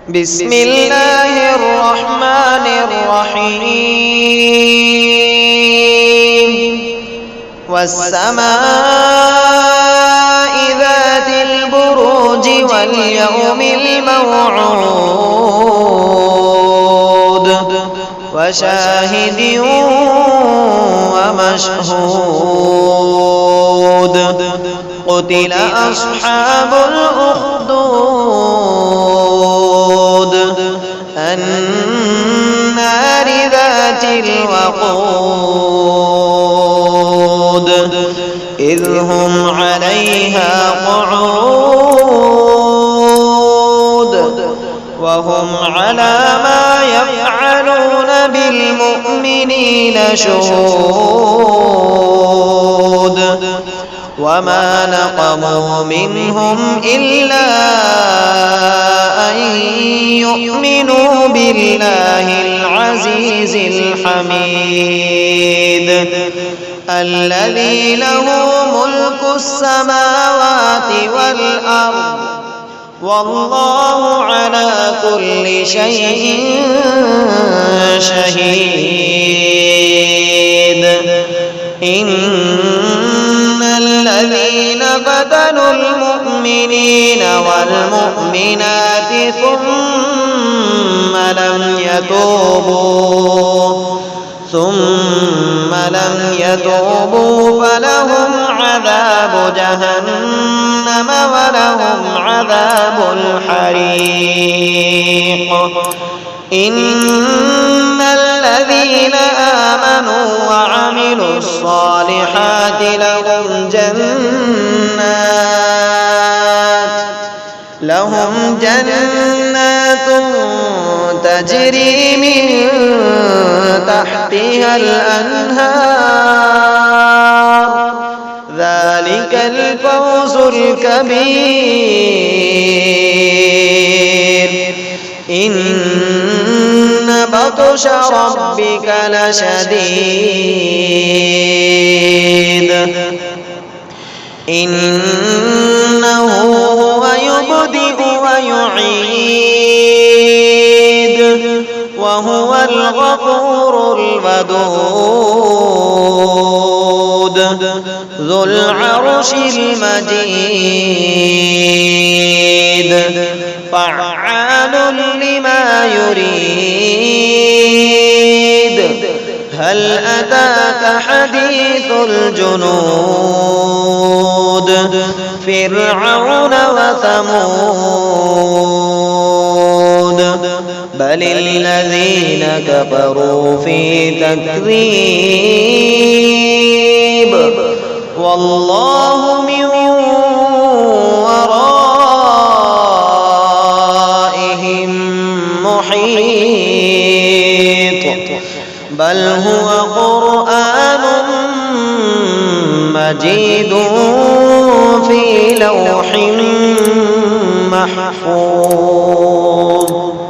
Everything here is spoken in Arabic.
بسم الله الرحمن الرحيم والسماء ذات البروج واليوم الموعود وشاهد ومشهود قتل أصحاب الأخدود النار ذات الوقود إذ هم عليها قعود وهم على ما يفعلون بالمؤمنين شهود وما نقموا منهم إلا أن يؤمنوا بالله العزيز الحميد الذي له ملك السماوات والأرض والله على كل شيء شهيد إن الذين فتنوا المؤمنين والمؤمنات ثم لم يتوبوا فلهم عذاب جهنم ولهم عذاب الحريق إن الذين آمنوا وعملوا الصالحات لهم جنات تجري من تحتها الأنهار ذلك الفوز الكبير إن بطش ربك لشديد إنه هو يبدئ ويعيد وهو الغفور الودود ذو العرش المجيد فعال لما يريد هل أتاك حديث الجنود فرعون وثمود بل الذين كفروا في تكذيب والله من ورائهم محيط بل هو قرآن مجيد في لوح محفوظ.